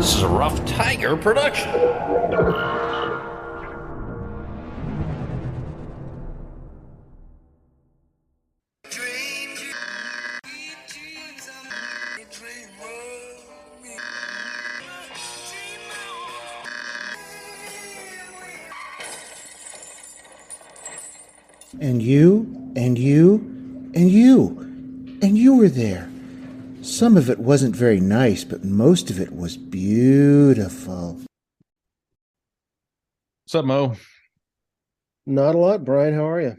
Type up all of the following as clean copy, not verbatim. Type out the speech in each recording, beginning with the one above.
This is a Rough Tiger production. And you, and you, and you, and you were there. Some of it wasn't very nice, but most of it was beautiful. What's up, Mo? Not a lot, Brian. How are you?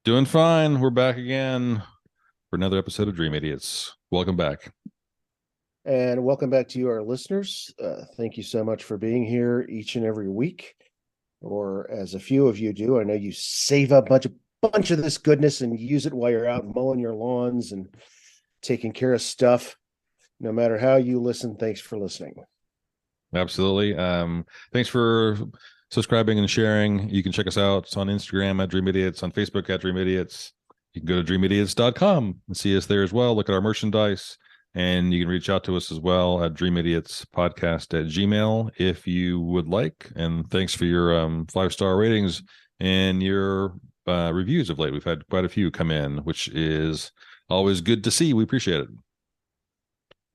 Doing fine. We're back again for another episode of Dream Idiots. Welcome back. And welcome back to you, our listeners. Thank you so much for being here each and every week, or as a few of you do. I know you save up a bunch of this goodness and use it while you're out mowing your lawns and taking care of stuff. No matter how you listen, thanks for listening. Absolutely. Thanks for subscribing and sharing. You can check us out on Instagram at Dream Idiots, on Facebook at Dream Idiots. You can go to dreamidiots.com and see us there as well. Look at our merchandise. And you can reach out to us as well at dreamidiotspodcast@gmail if you would like. And thanks for your 5-star ratings and your reviews of late. We've had quite a few come in, which is always good to see. We appreciate it.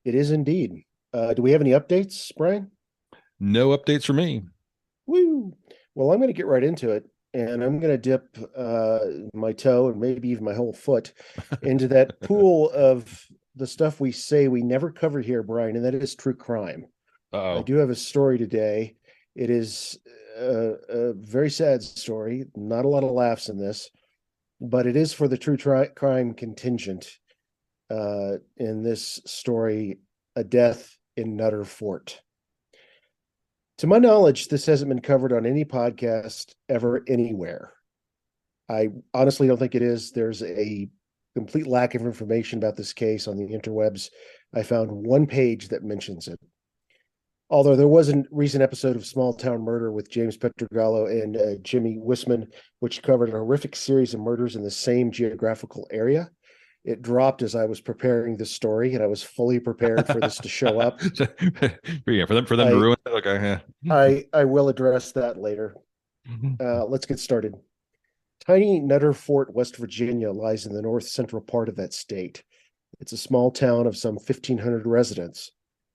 It is indeed. Do we have any updates, Brian? No updates for me. Woo! Well, I'm going to get right into it, and I'm going to dip my toe and maybe even my whole foot into that pool of the stuff we say we never cover here, Brian, and that is true crime. I do have a story today. It is a very sad story. Not a lot of laughs in this, but it is for the true crime contingent. In this story, a death in Nutter Fort. To my knowledge, this hasn't been covered on any podcast ever anywhere. I honestly don't think it is. There's a complete lack of information about this case on the interwebs. I found one page that mentions it. Although there was a recent episode of Small Town Murder with James Petrogallo and Jimmy Wisman, which covered a horrific series of murders in the same geographical area. It dropped as I was preparing this story, and I was fully prepared for this to show up. Yeah, for them to ruin it. Okay, yeah. I will address that later. Let's get started. Tiny Nutter Fort, West Virginia, lies in the north central part of that state. It's a small town of some 1,500 residents.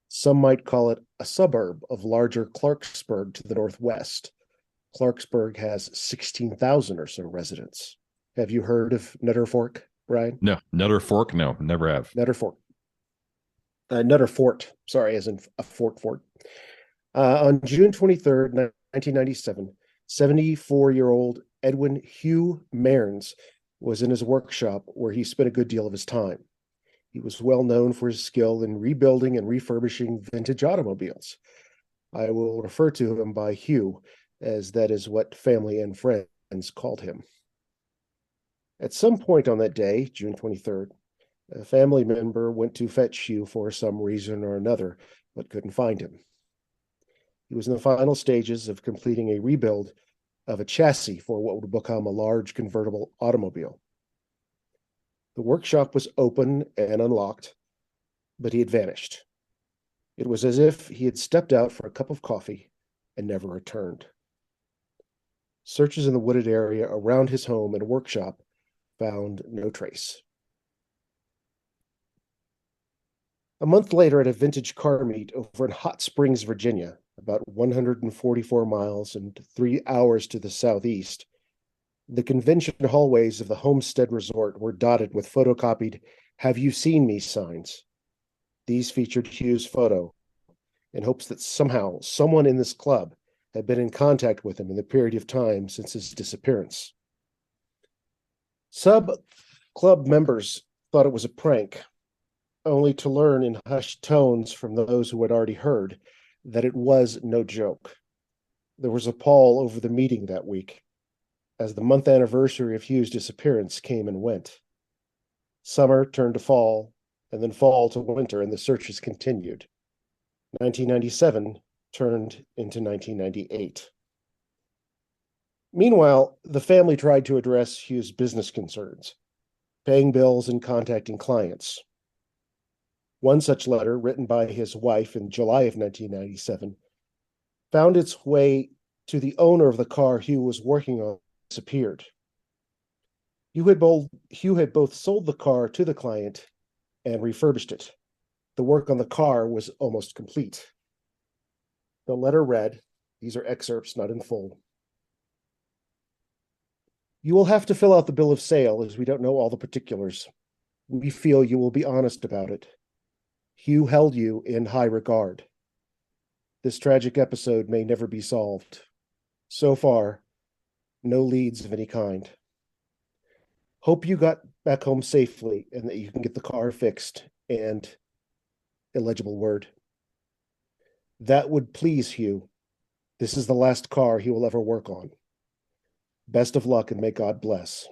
Some might call it a suburb of larger Clarksburg to the northwest. Clarksburg has 16,000 or so residents. Have you heard of Nutter Fort, Brian? No, Nutter Fork? No, never have. Nutter Fort. Nutter Fort, sorry, as in a fort. On June 23rd, 1997, 74-year-old Edwin Hugh Mearns was in his workshop where he spent a good deal of his time. He was well known for his skill in rebuilding and refurbishing vintage automobiles. I will refer to him by Hugh, as that is what family and friends called him. At some point on that day, June 23rd, a family member went to fetch Hugh for some reason or another, but couldn't find him. He was in the final stages of completing a rebuild of a chassis for what would become a large convertible automobile. The workshop was open and unlocked, but he had vanished. It was as if he had stepped out for a cup of coffee and never returned. Searches in the wooded area around his home and workshop found no trace. A month later, at a vintage car meet over in Hot Springs, Virginia, about 144 miles and 3 hours to the southeast, the convention hallways of the Homestead Resort were dotted with photocopied "Have you seen me" signs. These featured Hugh's photo in hopes that somehow someone in this club had been in contact with him in the period of time since his disappearance. Sub-club members thought it was a prank, only to learn in hushed tones from those who had already heard that it was no joke. There was a pall over the meeting that week, as the month anniversary of Hugh's disappearance came and went. Summer turned to fall, and then fall to winter, and the searches continued. 1997 turned into 1998. Meanwhile, the family tried to address Hugh's business concerns, paying bills and contacting clients. One such letter, written by his wife in July of 1997, found its way to the owner of the car Hugh was working on, disappeared. Hugh had both sold the car to the client and refurbished it. The work on the car was almost complete. The letter read, these are excerpts, not in full. You will have to fill out the bill of sale as we don't know all the particulars. We feel you will be honest about it. Hugh held you in high regard. This tragic episode may never be solved. So far, no leads of any kind. Hope you got back home safely and that you can get the car fixed, and illegible word. That would please Hugh. This is the last car he will ever work on. Best of luck and may God bless.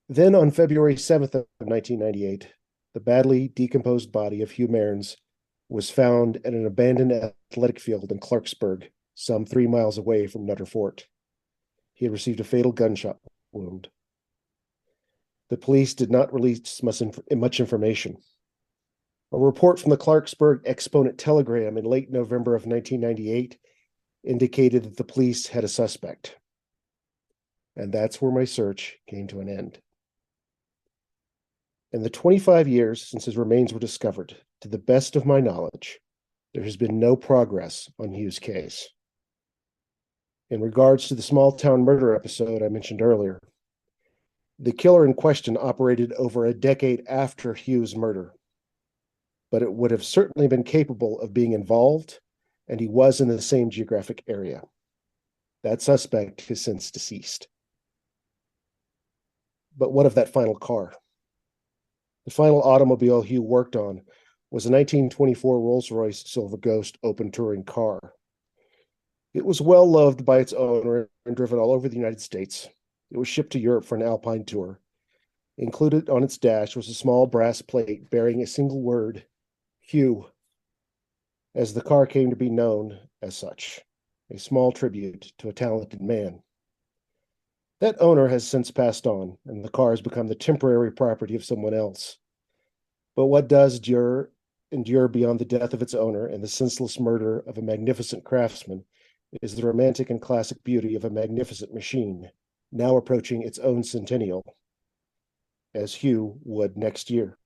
Then on February 7th of 1998, the badly decomposed body of Hugh Mearns was found at an abandoned athletic field in Clarksburg, some 3 miles away from Nutter Fort. He had received a fatal gunshot wound. The police did not release much information. A report from the Clarksburg Exponent Telegram in late November of 1998 indicated that the police had a suspect. And that's where my search came to an end. In the 25 years since his remains were discovered, to the best of my knowledge, there has been no progress on Hugh's case. In regards to the small town murder episode I mentioned earlier, the killer in question operated over a decade after Hugh's murder, but it would have certainly been capable of being involved, and he was in the same geographic area. That suspect has since deceased. But what of that final car? The final automobile Hugh worked on was a 1924 Rolls-Royce Silver Ghost open touring car. It was well loved by its owner and driven all over the United States. It was shipped to Europe for an Alpine tour. Included on its dash was a small brass plate bearing a single word, Hugh, as the car came to be known as such, a small tribute to a talented man. That owner has since passed on, and the car has become the temporary property of someone else. But what does endure beyond the death of its owner and the senseless murder of a magnificent craftsman is the romantic and classic beauty of a magnificent machine, now approaching its own centennial, as Hugh would next year.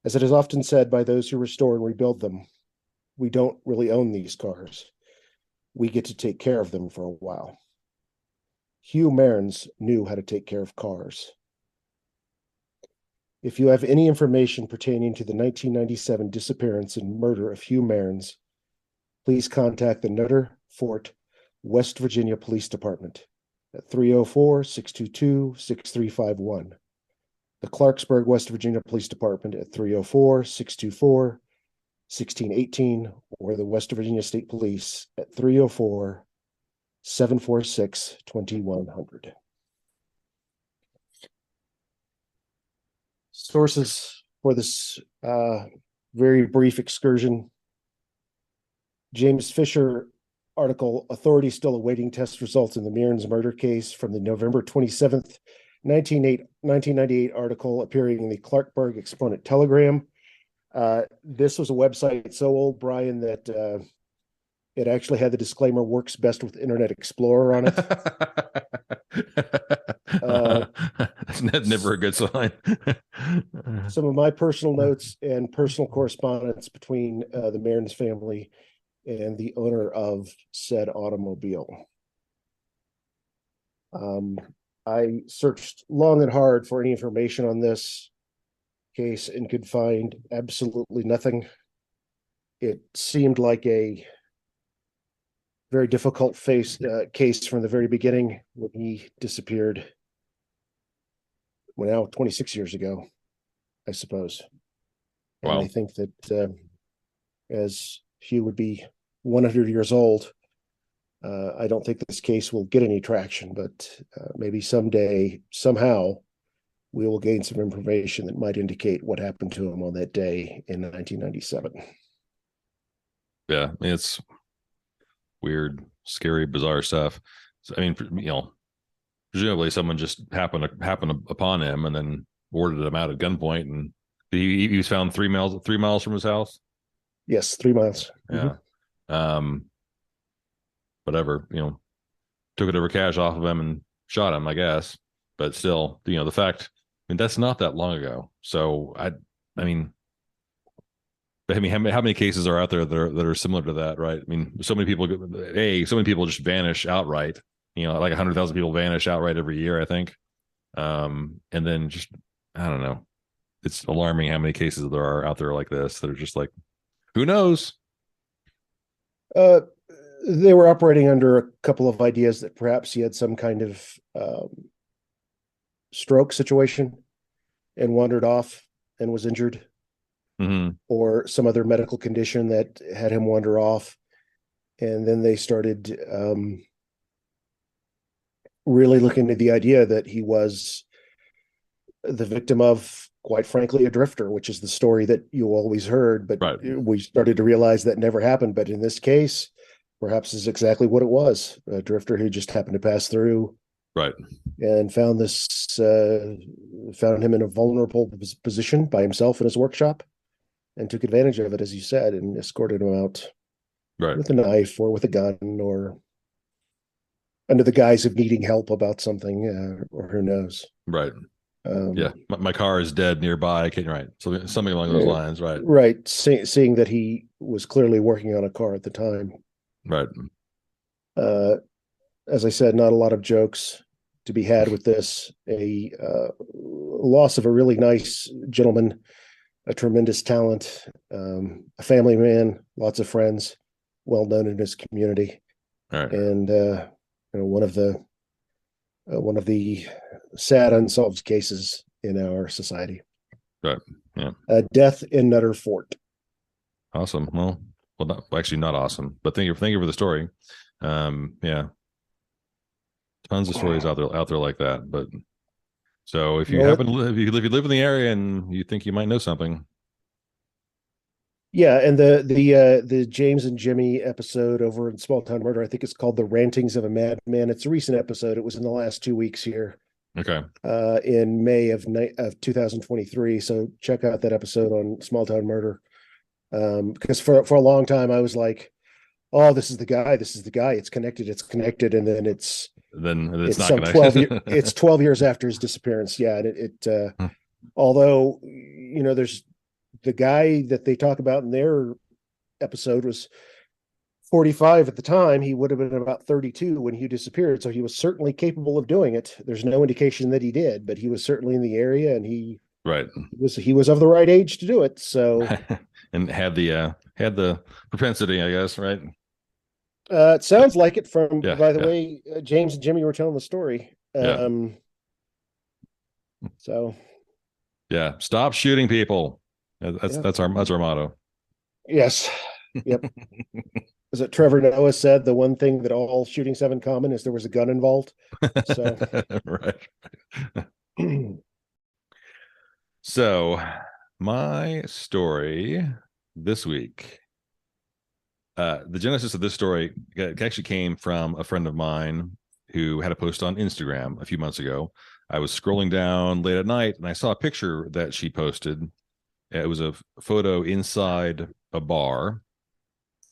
As it is often said by those who restore and rebuild them, we don't really own these cars. We get to take care of them for a while. Hugh Mearns knew how to take care of cars. If you have any information pertaining to the 1997 disappearance and murder of Hugh Mearns, please contact the Nutter Fort, West Virginia Police Department at 304-622-6351, the Clarksburg, West Virginia Police Department at 304-624-1618, or the West Virginia State Police at 304-746-2100. Sources for this very brief excursion: James Fisher article, Authorities Still Awaiting Test Results in the Mearns Murder Case, from the November 27th, 1998 article appearing in the Clarksburg Exponent Telegram. This was a website so old, Bryan, that it actually had the disclaimer, works best with Internet Explorer on it. That's never a good sign. Some of my personal notes and personal correspondence between the Mearns family and the owner of said automobile. I searched long and hard for any information on this case and could find absolutely nothing. It seemed like a very difficult case from the very beginning when he disappeared. Well, now 26 years ago, I suppose. Wow. And I think that as Hugh would be 100 years old, I don't think this case will get any traction, but maybe someday, somehow, we will gain some information that might indicate what happened to him on that day in 1997. Yeah, it's weird, scary, bizarre stuff. So, I mean, presumably someone just happened upon him and then ordered him out at gunpoint, and he was found 3 miles from his house. Yes, 3 miles. Yeah. Whatever, took it over cash off of him and shot him, I guess. But still, the fact, that's not that long ago. So I mean, how many cases are out there that are similar to that, right? I mean, so many people just vanish outright. Like 100,000 people vanish outright every year, I think. And then just, I don't know. It's alarming how many cases there are out there like this that are just like, who knows? They were operating under a couple of ideas that perhaps he had some kind of stroke situation and wandered off and was injured, or some other medical condition that had him wander off. And then they started really looking at the idea that he was the victim of, quite frankly, a drifter, which is the story that you always heard. But right. We started to realize that never happened. But in this case, perhaps is exactly what it was: a drifter who just happened to pass through, right, and found him in a vulnerable position by himself in his workshop, and took advantage of it, as you said, and escorted him out, right, with a knife or with a gun, or under the guise of needing help about something, or who knows. Right. Yeah, my car is dead nearby. Right. So something along those lines. Right. Right. Seeing that he was clearly working on a car at the time. Right. As I said, not a lot of jokes to be had with this. A loss of a really nice gentleman, a tremendous talent, a family man, lots of friends, well known in his community, right. And one of the sad unsolved cases in our society. Right. Yeah. Death in Nutter Fort. Awesome. Well, actually not awesome, but thank you for the story. Yeah. Tons of stories out there like that. But so if you happen to live, if you live in the area and you think you might know something. Yeah, and the James and Jimmy episode over in Small Town Murder, I think it's called The Rantings of a Madman. It's a recent episode. It was in the last 2 weeks here. Okay. In May of 2023. So check out that episode on Small Town Murder. Because for a long time I was like, oh, this is the guy. It's connected. And then it's not some connected. It's 12 years after his disappearance. Yeah. And although, there's the guy that they talk about in their episode was 45 at the time. He would have been about 32 when he disappeared. So he was certainly capable of doing it. There's no indication that he did, but he was certainly in the area, and he was of the right age to do it. So and had the propensity, I guess, right? It sounds like it from, by the yeah. way, James and Jimmy were telling the story. So yeah, stop shooting people. That's our motto. Yes. Yep. As it Trevor Noah said, the one thing that all shootings have in common is there was a gun involved. So right. So my story this week, the genesis of this story actually came from a friend of mine who had a post on Instagram a few months ago. I was scrolling down late at night and I saw a picture that she posted. It was a photo inside a bar.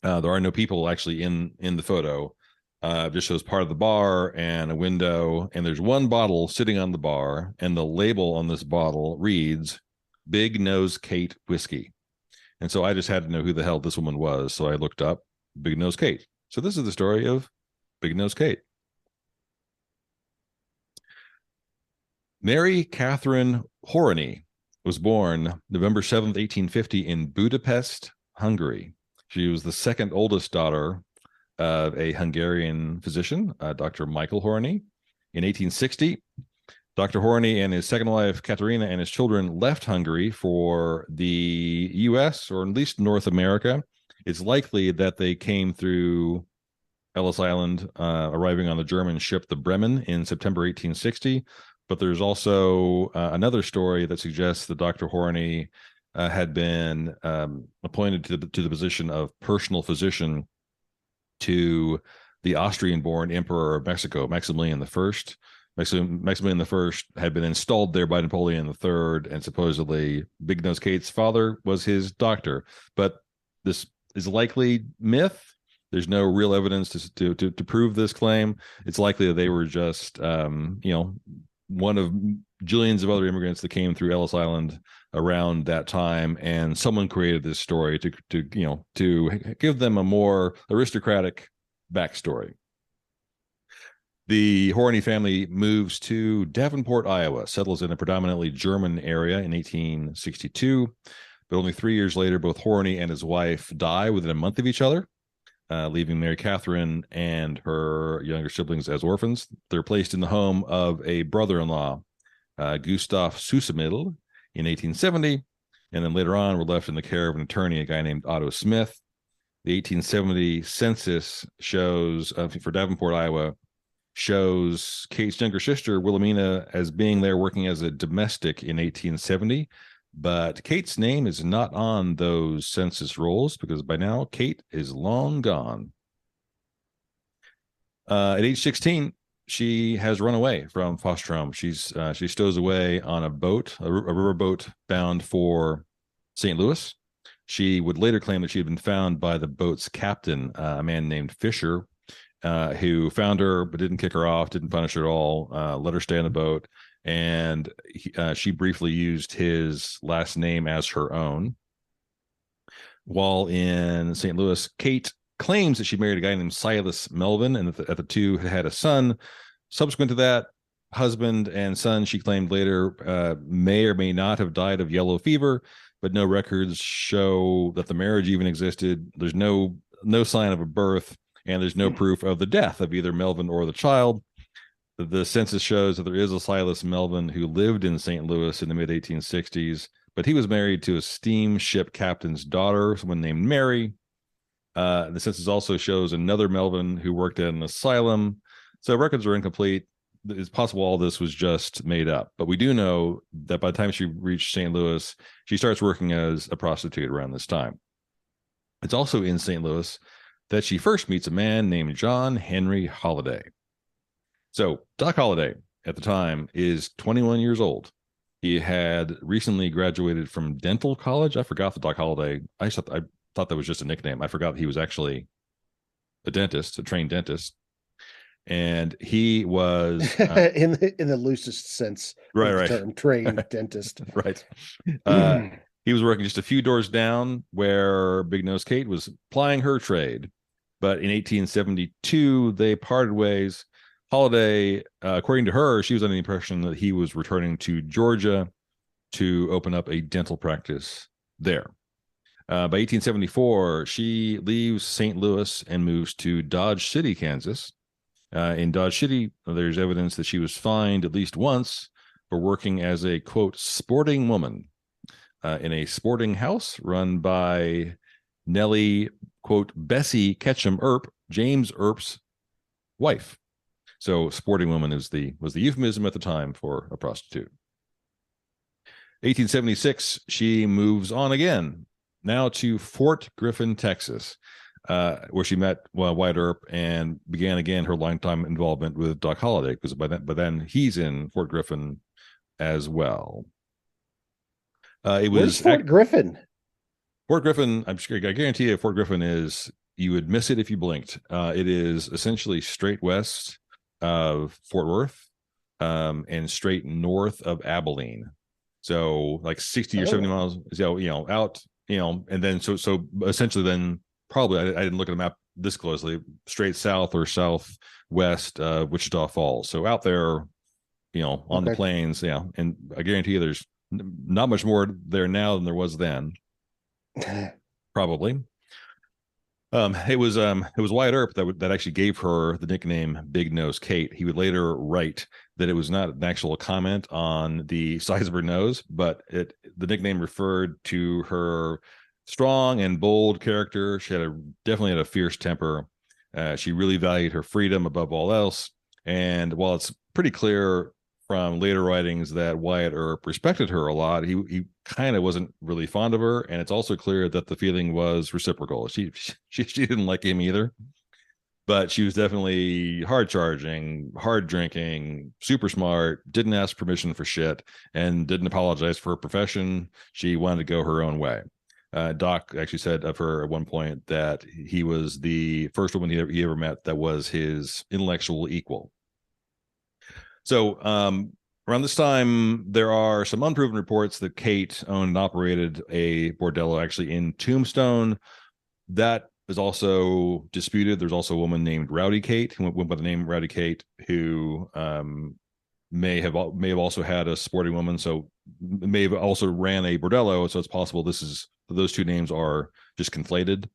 There are no people actually in the photo. It just shows part of the bar and a window, and there's one bottle sitting on the bar, and the label on this bottle reads Big Nose Kate Whiskey. And so I just had to know who the hell this woman was. So I looked up Big Nose Kate. So this is the story of Big Nose Kate. Mary Catherine Horany was born November 7th, 1850 in Budapest, Hungary. She was the second oldest daughter of a Hungarian physician, Dr. Michael Horany. In 1860, Dr. Horany and his second wife, Katerina, and his children left Hungary for the U.S., or at least North America. It's likely that they came through Ellis Island, arriving on the German ship, the Bremen, in September 1860. But there's also another story that suggests that Dr. Horany had been appointed to the position of personal physician to the Austrian-born Emperor of Mexico, Maximilian I. Maximilian the First had been installed there by Napoleon the Third, and supposedly Big Nose Kate's father was his doctor. But this is likely myth. There's no real evidence to prove this claim. It's likely that they were just, one of jillions of other immigrants that came through Ellis Island around that time, and someone created this story to give them a more aristocratic backstory. The Horney family moves to Davenport, Iowa, settles in a predominantly German area in 1862, but only 3 years later, both Horney and his wife die within a month of each other, leaving Mary Catherine and her younger siblings as orphans. They're placed in the home of a brother-in-law, Gustav Susemiddel, in 1870, and then later on were left in the care of an attorney, a guy named Otto Smith. The 1870 census shows, for Davenport, Iowa, shows Kate's younger sister, Wilhelmina, as being there working as a domestic in 1870. But Kate's name is not on those census rolls because by now Kate is long gone. At age 16, she has run away from foster home. She stows away on a boat, a river boat bound for St. Louis. She would later claim that she had been found by the boat's captain, a man named Fisher, who found her but didn't kick her off, didn't punish her at all, let her stay on the boat, and she briefly used his last name as her own. While in St. Louis, Kate claims that she married a guy named Silas Melvin, and that the two had a son. Subsequent to that, husband and son, she claimed later, may or may not have died of yellow fever, but no records show that the marriage even existed. There's no sign of a birth, and there's no proof of the death of either Melvin or the child. The census shows that there is a Silas Melvin who lived in St. Louis in the mid-1860s, but he was married to a steamship captain's daughter, someone named Mary. The census also shows another Melvin who worked at an asylum. So records are incomplete. It's possible all this was just made up, but we do know that by the time she reached St. Louis, she starts working as a prostitute around this time. It's also in St. Louis that she first meets a man named John Henry Holliday. So Doc Holliday at the time is 21 years old. He had recently graduated from dental college. I forgot the Doc Holliday. I thought that was just a nickname. I forgot he was actually a dentist, a trained dentist. And he was in the loosest sense, right, term, trained dentist. Right. He was working just a few doors down where Big Nose Kate was plying her trade. But in 1872, they parted ways. Holliday, according to her, she was under the impression that he was returning to Georgia to open up a dental practice there. By 1874, she leaves St. Louis and moves to Dodge City, Kansas. In Dodge City, there's evidence that she was fined at least once for working as a, quote, sporting woman in a sporting house run by Nellie, quote, Bessie Ketchum Earp, James Earp's wife. So sporting woman was the euphemism at the time for a prostitute. 1876, she moves on again, now to Fort Griffin, Texas, where she met Wyatt Earp and began again her lifetime involvement with Doc Holliday, because by then he's in Fort Griffin as well. Where's Fort Griffin? Fort Griffin, I guarantee you, Fort Griffin is, you would miss it if you blinked. It is essentially straight west of Fort Worth, and straight north of Abilene. So like 60 or 70 miles, out, and then so essentially then probably, I didn't look at the map this closely, straight south or southwest Wichita Falls. So out there, on the plains, and I guarantee you there's not much more there now than there was then. Probably. It was Wyatt Earp that actually gave her the nickname Big Nose Kate. He would later write that it was not an actual comment on the size of her nose, but the nickname referred to her strong and bold character. She definitely had a fierce temper. She really valued her freedom above all else. And while it's pretty clear from later writings that Wyatt Earp respected her a lot, he kind of wasn't really fond of her, and it's also clear that the feeling was reciprocal. She didn't like him either. but she was definitely hard charging, hard drinking, super smart, didn't ask permission for shit, and didn't apologize for her profession. She wanted to go her own way. Doc actually said of her at one point that he was the first woman he ever met that was his intellectual equal. So around this time, there are some unproven reports that Kate owned and operated a bordello actually in Tombstone. That is also disputed. There's also a woman named Rowdy Kate who went by the name Rowdy Kate, who may have also had a sporting woman, so may have also ran a bordello. So it's possible those two names are just conflated.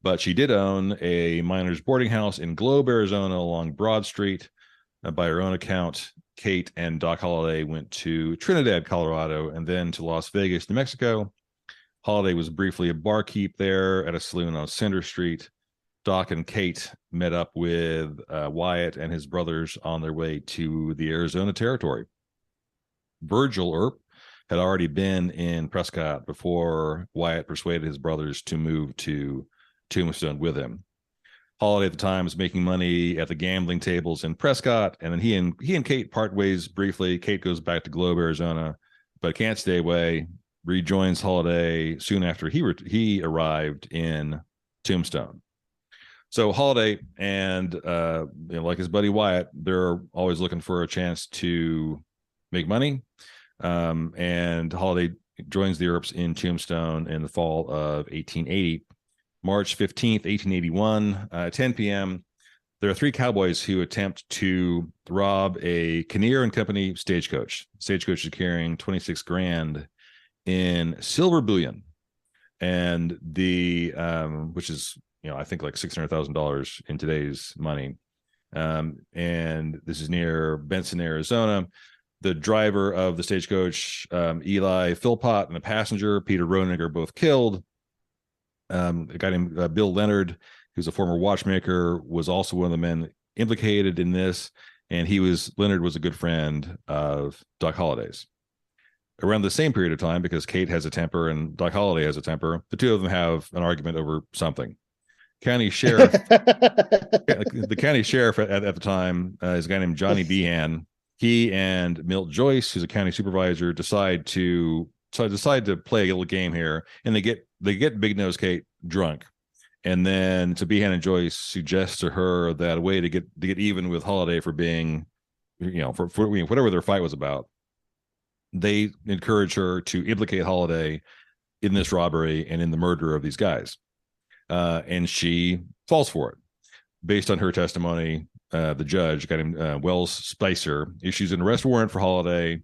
But she did own a miners' boarding house in Globe, Arizona, along Broad Street. By her own account, Kate and Doc Holliday went to Trinidad, Colorado, and then to Las Vegas, New Mexico. Holliday was briefly a barkeep there at a saloon on Center Street. Doc and Kate met up with Wyatt and his brothers on their way to the Arizona territory. Virgil Earp had already been in Prescott before Wyatt persuaded his brothers to move to Tombstone with him. Holliday at the time was making money at the gambling tables in Prescott, and then he and Kate part ways briefly. Kate goes back to Globe, Arizona, but can't stay away. Rejoins Holliday soon after he arrived in Tombstone. So Holliday and like his buddy Wyatt, they're always looking for a chance to make money. And Holliday joins the Earps in Tombstone in the fall of 1880. March 15th, 1881, 10 p.m., there are three cowboys who attempt to rob a Kinnear and Company stagecoach. Stagecoach is carrying 26 grand in silver bullion, and which is, I think like $600,000 in today's money. And this is near Benson, Arizona. The driver of the stagecoach, Eli Philpott, and the passenger, Peter Ronig, are both killed. A guy named Bill Leonard, who's a former watchmaker, was also one of the men implicated in this, and Leonard was a good friend of Doc Holliday's. Around the same period of time, because Kate has a temper and Doc Holliday has a temper, the two of them have an argument over something. The county sheriff at the time is a guy named Johnny Behan. He and Milt Joyce, who's a county supervisor, decide to play a little game here, and they get Big Nose Kate drunk, and then Behan and Joyce suggest to her that a way to get even with Holliday for being, for whatever their fight was about, they encourage her to implicate Holliday in this robbery and in the murder of these guys, and she falls for it. Based on her testimony, the judge, a guy named Wells Spicer, issues an arrest warrant for Holliday.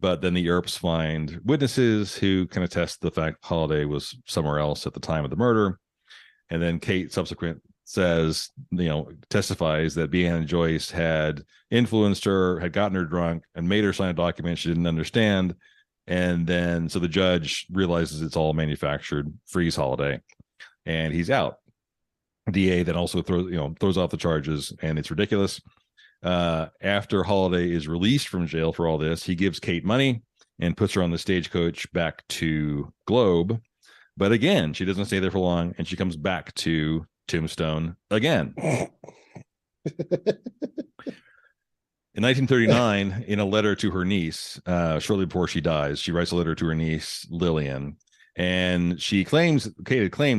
But then the Earps find witnesses who kind of test the fact Holliday was somewhere else at the time of the murder. And then Kate subsequent testifies that Behan and Joyce had influenced her, had gotten her drunk, and made her sign a document she didn't understand. And then so the judge realizes it's all manufactured, frees Holliday, and he's out. DA then also throws off the charges, and it's ridiculous. After Holliday is released from jail for all this, he gives Kate money and puts her on the stagecoach back to Globe. But again, she doesn't stay there for long, and she comes back to Tombstone again. In 1939, in a letter to her niece, shortly before she dies, she writes a letter to her niece, Lillian, and Kate claims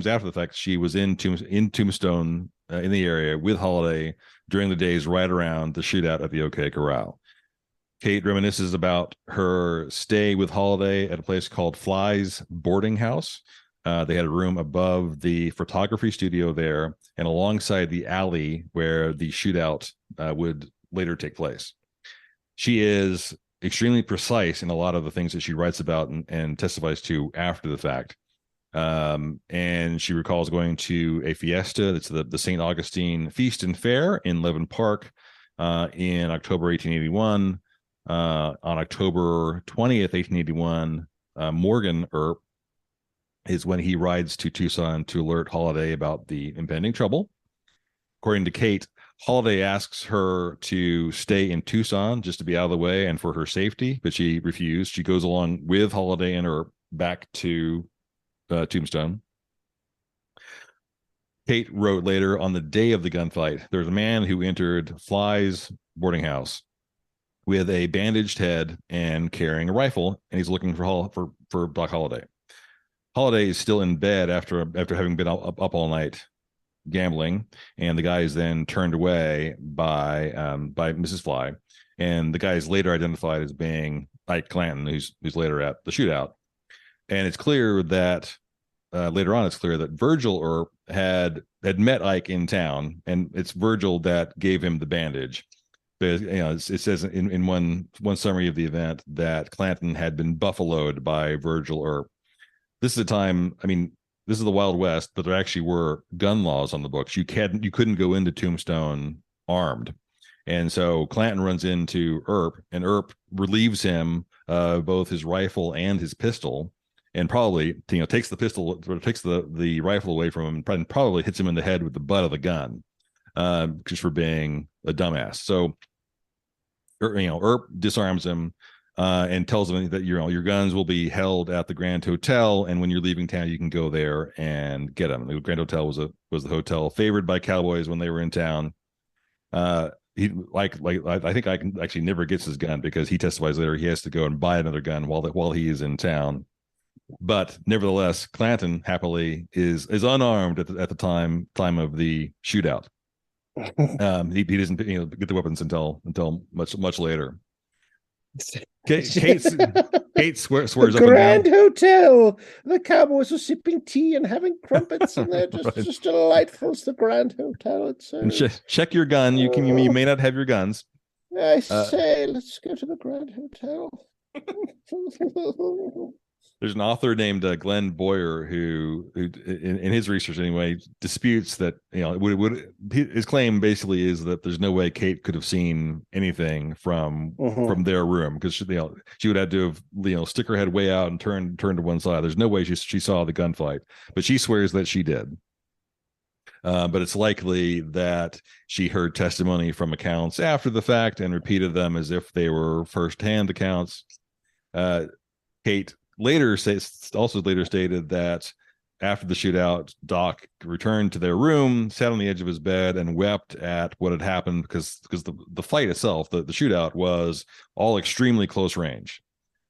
after the fact she was in Tombstone in the area with Holliday during the days right around the shootout at the OK Corral. Kate reminisces about her stay with Holliday at a place called Fly's Boarding House. They had a room above the photography studio there and alongside the alley where the shootout would later take place. She is extremely precise in a lot of the things that she writes about and testifies to after the fact. And she recalls going to a fiesta. That's the St. Augustine Feast and Fair in Levin Park in October 1881. On October 20th, 1881, Morgan Earp is when he rides to Tucson to alert Holliday about the impending trouble. According to Kate, Holliday asks her to stay in Tucson just to be out of the way and for her safety, but she refused. She goes along with Holliday and Earp back to Tombstone. Kate wrote later, on the day of the gunfight, there was a man who entered Fly's boarding house with a bandaged head and carrying a rifle, and he's looking for Doc Holliday. Holliday is still in bed after having been up all night gambling, and the guy is then turned away by Mrs. Fly, and the guy is later identified as being Ike Clanton, who's later at the shootout. And it's clear that later on, it's clear that Virgil Earp had met Ike in town, and it's Virgil that gave him the bandage. But it says in one summary of the event that Clanton had been buffaloed by Virgil Earp. This is a time, I mean, this is the Wild West, but there actually were gun laws on the books. You couldn't go into Tombstone armed. And so Clanton runs into Earp, and Earp relieves him of both his rifle and his pistol, and probably takes the pistol, or takes the rifle away from him, and probably hits him in the head with the butt of the gun, just for being a dumbass. So Earp disarms him and tells him that your guns will be held at the Grand Hotel, and when you're leaving town, you can go there and get them. The Grand Hotel was the hotel favored by cowboys when they were in town. He I think I can actually never gets his gun, because he testifies later he has to go and buy another gun while he is in town. But nevertheless, Clanton happily is unarmed at the time of the shootout. He doesn't get the weapons until much later. Kate swears the up and Grand down. Hotel. The cowboys are sipping tea and having crumpets, and they're just delightful. It's the Grand Hotel. It's check your gun. You may not have your guns. I say, let's go to the Grand Hotel. There's an author named Glenn Boyer who in his research anyway disputes that his claim basically is that there's no way Kate could have seen anything from their room, because she would have to have stick her head way out and turn to one side. There's no way she saw the gunfight, but she swears that she did. But it's likely that she heard testimony from accounts after the fact and repeated them as if they were firsthand accounts. Kate later stated that after the shootout, Doc returned to their room, sat on the edge of his bed, and wept at what had happened, because the fight itself, the shootout, was all extremely close range.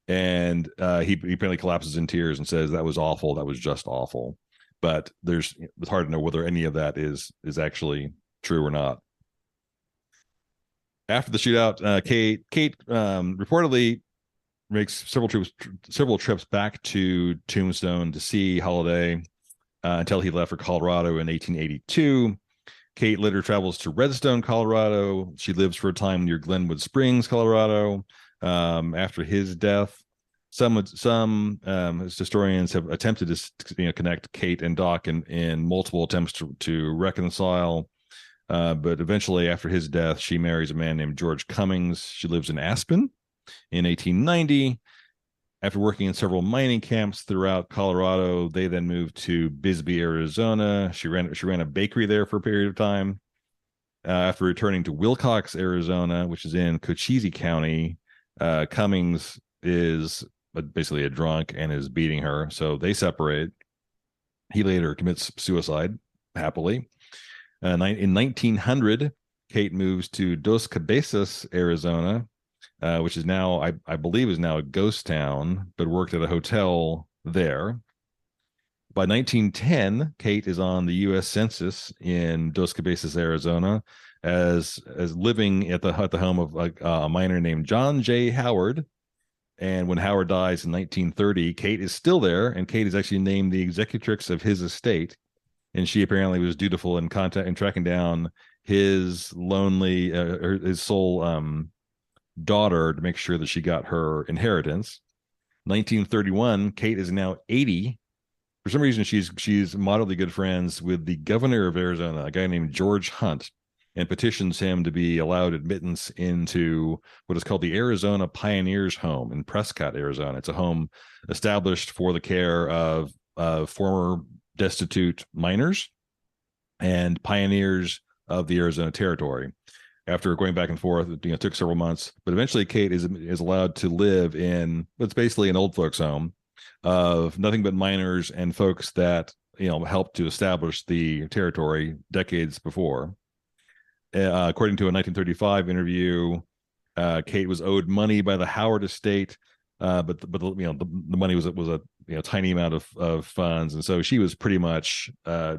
And he apparently collapses in tears and says, "That was awful. That was just awful." But it's hard to know whether any of that is actually true or not. After the shootout, Kate reportedly makes several trips back to Tombstone to see Holliday until he left for Colorado in 1882. Kate later travels to Redstone, Colorado. She lives for a time near Glenwood Springs, Colorado. After his death, some historians have attempted to connect Kate and Doc in multiple attempts to reconcile. But eventually, after his death, she marries a man named George Cummings. She lives in Aspen. In 1890, after working in several mining camps throughout Colorado, they then moved to Bisbee, Arizona. She ran a bakery there for a period of time. After returning to Wilcox, Arizona, which is in Cochise County, Cummings is basically a drunk and is beating her, so they separate. He later commits suicide, happily. In 1900, Kate moves to Dos Cabezas, Arizona, which is now, I believe, is now a ghost town, but worked at a hotel there. By 1910, Kate is on the U.S. Census in Dos Cabezas, Arizona, as living at the home of a miner named John J. Howard. And when Howard dies in 1930, Kate is still there, and Kate is actually named the executrix of his estate. And she apparently was dutiful in tracking down his his sole daughter to make sure that she got her inheritance. 1931, Kate is now 80. For some reason, she's moderately good friends with the governor of Arizona, a guy named George Hunt, and petitions him to be allowed admittance into what is called the Arizona Pioneers Home in Prescott, Arizona. It's a home established for the care of former destitute miners and pioneers of the Arizona Territory. After going back and forth, it took several months, but eventually Kate is allowed to live in what's basically an old folks home of nothing but miners and folks that helped to establish the territory decades before. According to a 1935 interview, Kate was owed money by the Howard estate, but the money was a tiny amount of funds, and so she was pretty much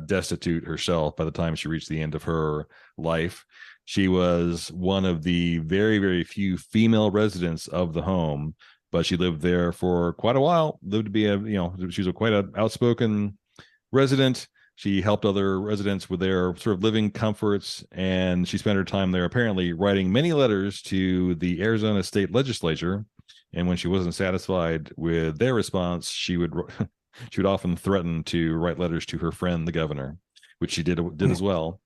destitute herself by the time she reached the end of her life. She was one of the very, very few female residents of the home, but she lived there for quite a while. Lived to be she was quite an outspoken resident. She helped other residents with their sort of living comforts, and she spent her time there apparently writing many letters to the Arizona state legislature. And when she wasn't satisfied with their response, she would often threaten to write letters to her friend, the governor, which she did as well.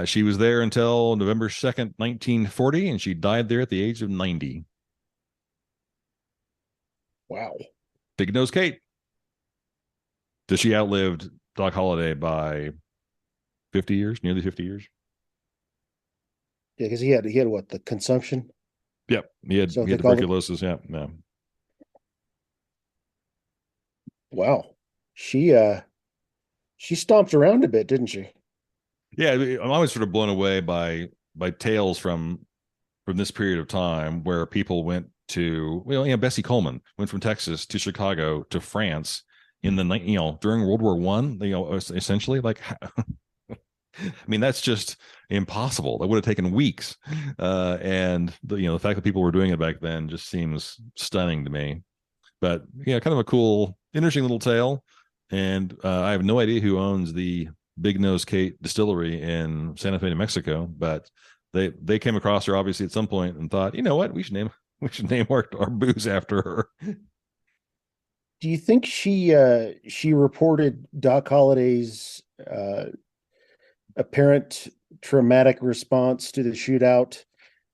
She was there until November 2nd, 1940, and she died there at the age of 90. Wow. Big Nose Kate. She outlived Doc Holliday by 50 years, nearly 50 years. Yeah, because he had what, the consumption? Yep. He had tuberculosis. Yeah. No. Wow. She stomped around a bit, didn't she? Yeah, I'm always sort of blown away by tales from this period of time where people went to, Bessie Coleman went from Texas to Chicago to France in the during World War One. Essentially, like, I mean, that's just impossible. That would have taken weeks, and the fact that people were doing it back then just seems stunning to me. But yeah, kind of a cool, interesting little tale. And I have no idea who owns the Big Nose Kate distillery in Santa Fe, New Mexico, but they came across her obviously at some point and thought, you know what, we should name our booze after her. Do you think she reported Doc Holliday's apparent traumatic response to the shootout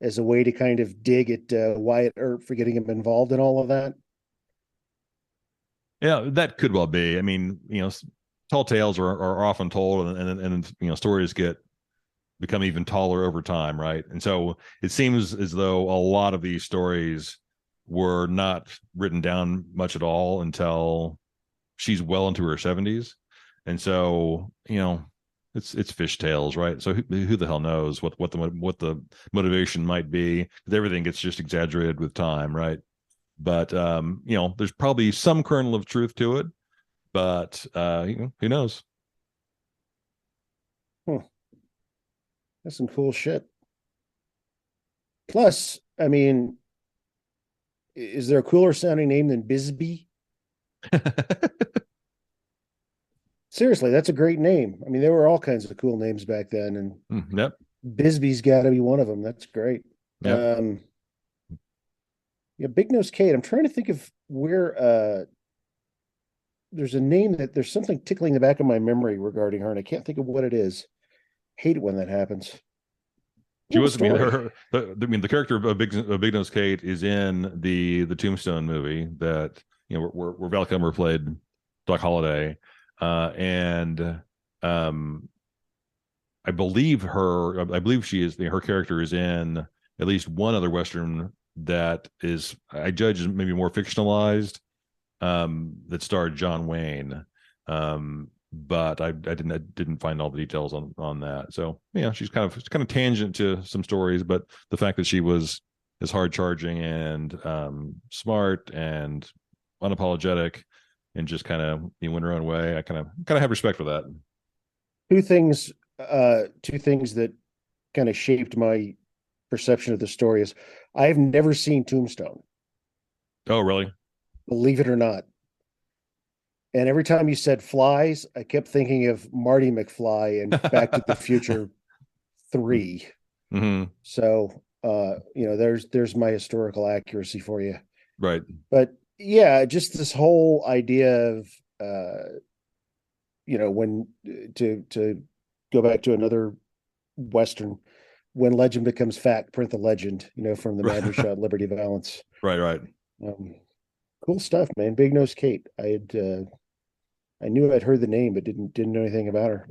as a way to kind of dig at Wyatt Earp for getting him involved in all of that? Yeah, that could well be. I mean, tall tales are often told, and stories become even taller over time, right? And so it seems as though a lot of these stories were not written down much at all until she's well into her 70s. And so, it's fish tales, right? So who the hell knows what the motivation might be? Everything gets just exaggerated with time, right? But there's probably some kernel of truth to it, but who knows? That's some cool shit. Plus, I mean, is there a cooler sounding name than Bisbee? Seriously, that's a great name. I mean, there were all kinds of cool names back then, and Yep. Bisbee's got to be one of them. That's great. Yep. Yeah, Big Nose Kate. I'm trying to think of where there's a name there's something tickling the back of my memory regarding her, and I can't think of what it is. Hate it when that happens. She was. The character of Big Nose Kate is in the Tombstone movie that where Val Kilmer played Doc Holliday, and I believe she is. Her character is in at least one other Western that is, I judge, is maybe more fictionalized, that starred John Wayne. But I didn't find all the details on that. So she's kind of tangent to some stories, but the fact that she was as hard charging and smart and unapologetic and just kind of went her own way, I kind of have respect for that. Two things that kind of shaped my perception of the story is I've never seen Tombstone. Oh, really? Believe it or not. And every time you said flies, I kept thinking of Marty McFly and Back to the Future 3. Mm-hmm. So, there's my historical accuracy for you. Right. But yeah, just this whole idea of, when to go back to another Western, when legend becomes fact, print the legend, from the man who shot Liberty Valance. Right. Cool stuff, man. Big Nose Kate. I knew I'd heard the name, but didn't know anything about her.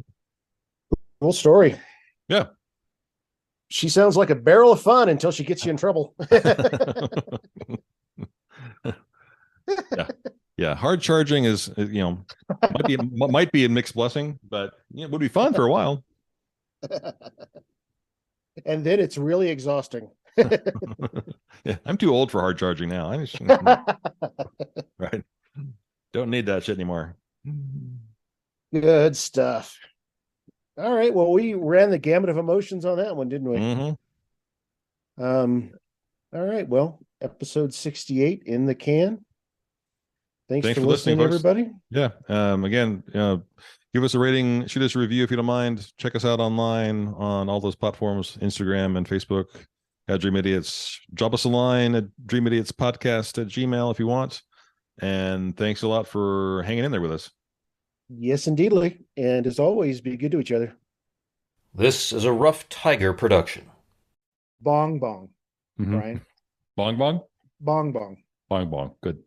Cool story. Yeah. She sounds like a barrel of fun until she gets you in trouble. Yeah. Hard charging is Might be a mixed blessing, but it would be fun for a while. And then it's really exhausting. Yeah, I'm too old for hard charging now. Right. Don't need that shit anymore. Good stuff. All right. Well, we ran the gamut of emotions on that one, didn't we? All right. Well, episode 68 in the can. Thanks for listening, folks. everybody. Yeah. Again, give us a rating, shoot us a review if you don't mind. Check us out online on all those platforms, Instagram and Facebook at Dream Idiots. Drop us a line at dreamidiotspodcast@gmail if you want. And thanks a lot for hanging in there with us. Yes, indeedly. And as always, be good to each other. This is a Rough Tiger production. Bong bong. Bryan. Bong bong? Bong bong. Bong bong. Good.